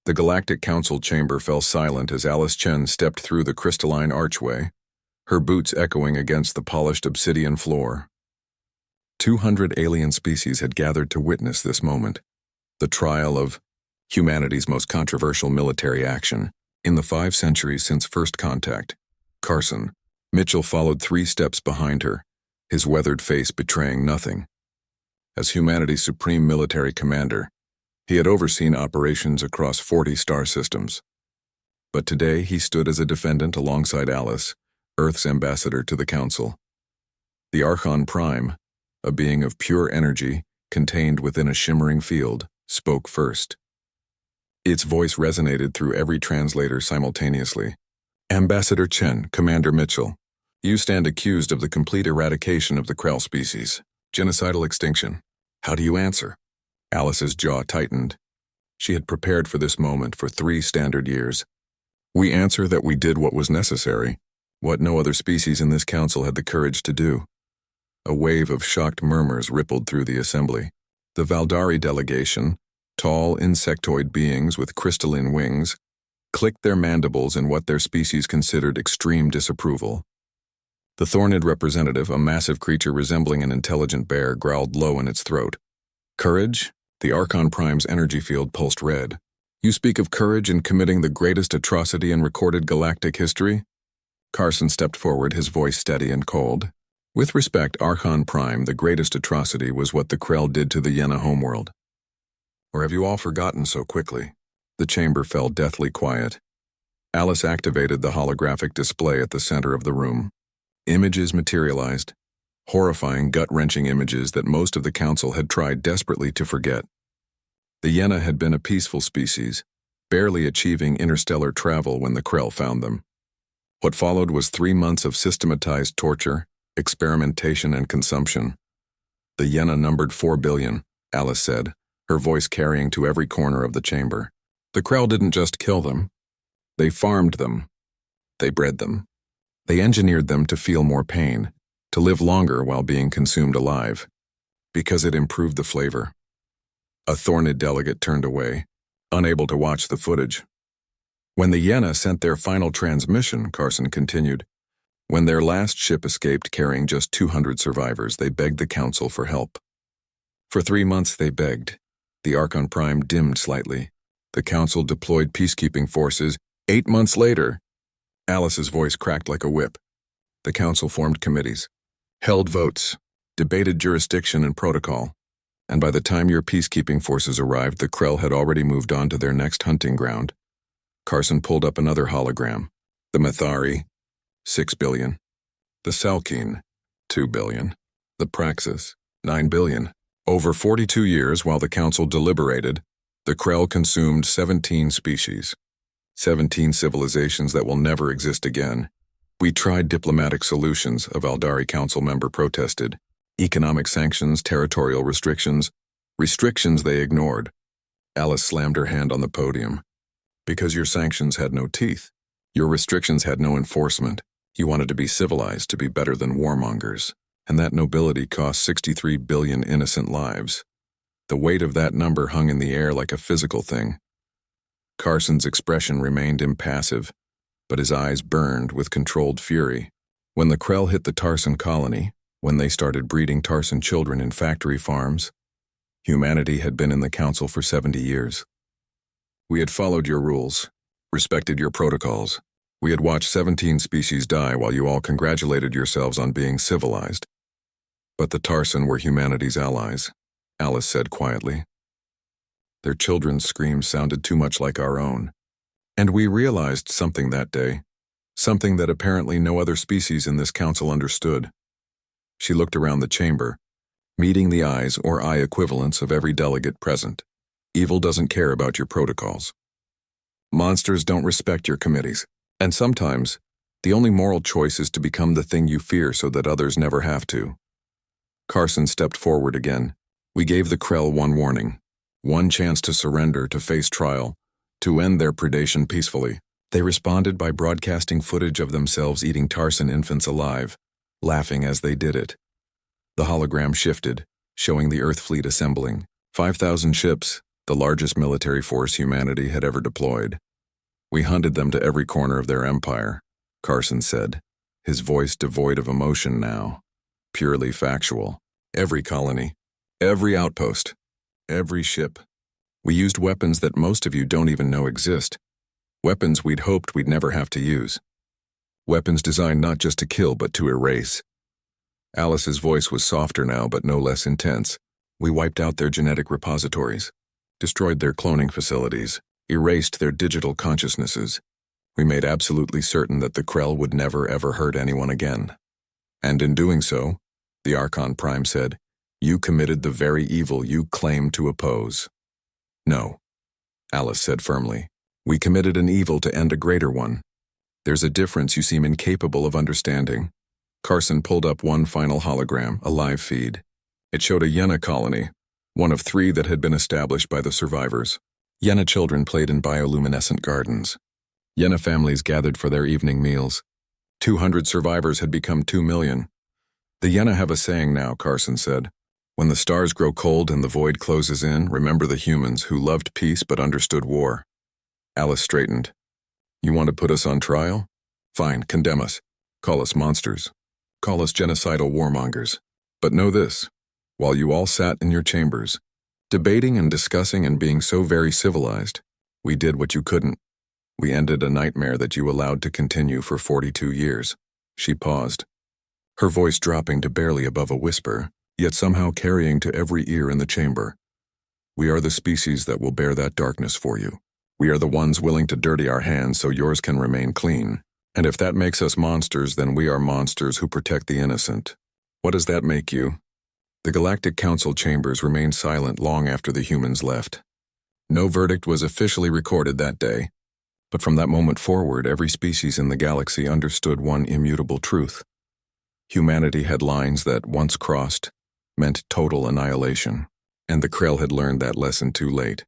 The Galactic Council chamber fell silent as Alice Chen stepped through the crystalline archway, her boots echoing against the polished obsidian floor. 200 alien species had gathered to witness this moment, the trial of humanity's most controversial military action in the 5 centuries since first contact. Carson Mitchell followed 3 steps behind her, his weathered face betraying nothing. As humanity's supreme military commander, he had overseen operations across 40 star systems. But today he stood as a defendant alongside Alice, Earth's ambassador to the Council. The Archon Prime, a being of pure energy contained within a shimmering field, spoke first. Its voice resonated through every translator simultaneously. Ambassador Chen, Commander Mitchell, you stand accused of the complete eradication of the Krell species, genocidal extinction. How do you answer? Alice's jaw tightened. She had prepared for this moment for 3 standard years. We answer that we did what was necessary, what no other species in this council had the courage to do. A wave of shocked murmurs rippled through the assembly. The Valdari delegation, tall insectoid beings with crystalline wings, clicked their mandibles in what their species considered extreme disapproval. The Thornid representative, a massive creature resembling an intelligent bear, growled low in its throat. Courage? The Archon Prime's energy field pulsed red. You speak of courage in committing the greatest atrocity in recorded galactic history? Carson stepped forward, his voice steady and cold. With respect, Archon Prime, the greatest atrocity was what the Krell did to the Yenna homeworld. Or have you all forgotten so quickly? The chamber fell deathly quiet. Alice activated the holographic display at the center of the room. Images materialized, horrifying, gut-wrenching images that most of the council had tried desperately to forget. The Yenna had been a peaceful species, barely achieving interstellar travel when the Krell found them. What followed was 3 months of systematized torture, experimentation, and consumption. The Yenna numbered 4 billion, Alice said, her voice carrying to every corner of the chamber. The Krell didn't just kill them. They farmed them. They bred them. They engineered them to feel more pain, to live longer while being consumed alive, because it improved the flavor. A Thornid delegate turned away, unable to watch the footage. When the Yenna sent their final transmission, Carson continued, when their last ship escaped carrying just 200 survivors, they begged the Council for help. For 3 months they begged. The Archon Prime dimmed slightly. The Council deployed peacekeeping forces. 8 months later, Alice's voice cracked like a whip. The Council formed committees, held votes, debated jurisdiction and protocol, and by the time your peacekeeping forces arrived, the Krell had already moved on to their next hunting ground. Carson pulled up another hologram. The Mathari, 6 billion. The Salkeen, 2 billion. The Praxis, 9 billion. Over 42 years, while the Council deliberated, the Krell consumed 17 species. 17 civilizations that will never exist again. We tried diplomatic solutions, a Valdari Council member protested. Economic sanctions, territorial restrictions. Restrictions they ignored. Alice slammed her hand on the podium. Because your sanctions had no teeth. Your restrictions had no enforcement. You wanted to be civilized, to be better than warmongers. And that nobility cost 63 billion innocent lives. The weight of that number hung in the air like a physical thing. Carson's expression remained impassive, but his eyes burned with controlled fury. When the Krell hit the Tarson colony, when they started breeding Tarson children in factory farms, humanity had been in the Council for 70 years. We had followed your rules, respected your protocols. We had watched 17 species die while you all congratulated yourselves on being civilized. But the Tarson were humanity's allies, Alice said quietly. Their children's screams sounded too much like our own. And we realized something that day, something that apparently no other species in this council understood. She looked around the chamber, meeting the eyes or eye equivalents of every delegate present. Evil doesn't care about your protocols. Monsters don't respect your committees. And sometimes, the only moral choice is to become the thing you fear so that others never have to. Carson stepped forward again. We gave the Krell one warning. One chance to surrender, to face trial, to end their predation peacefully. They responded by broadcasting footage of themselves eating Tarson infants alive, laughing as they did it. The hologram shifted, showing the Earth fleet assembling. 5,000 ships, the largest military force humanity had ever deployed. We hunted them to every corner of their empire, Carson said, his voice devoid of emotion now, purely factual. Every colony, every outpost, every ship. We used weapons that most of you don't even know exist. Weapons we'd hoped we'd never have to use. Weapons designed not just to kill but to erase. Alice's voice was softer now but no less intense. We wiped out their genetic repositories, destroyed their cloning facilities, erased their digital consciousnesses. We made absolutely certain that the Krell would never ever hurt anyone again. And in doing so, the Archon Prime said, you committed the very evil you claimed to oppose. No, Alice said firmly. We committed an evil to end a greater one. There's a difference you seem incapable of understanding. Carson pulled up one final hologram, a live feed. It showed a Yenna colony, one of 3 that had been established by the survivors. Yenna children played in bioluminescent gardens. Yenna families gathered for their evening meals. 200 survivors had become 2 million. The Yenna have a saying now, Carson said. When the stars grow cold and the void closes in, remember the humans who loved peace but understood war. Alice straightened. You want to put us on trial? Fine, condemn us. Call us monsters. Call us genocidal warmongers. But know this, while you all sat in your chambers, debating and discussing and being so very civilized, we did what you couldn't. We ended a nightmare that you allowed to continue for 42 years. She paused, her voice dropping to barely above a whisper, yet somehow carrying to every ear in the chamber. We are the species that will bear that darkness for you. We are the ones willing to dirty our hands so yours can remain clean. And if that makes us monsters, then we are monsters who protect the innocent. What does that make you? The Galactic Council chambers remained silent long after the humans left. No verdict was officially recorded that day, but from that moment forward, every species in the galaxy understood one immutable truth. Humanity had lines that, once crossed, meant total annihilation, and the Krell had learned that lesson too late.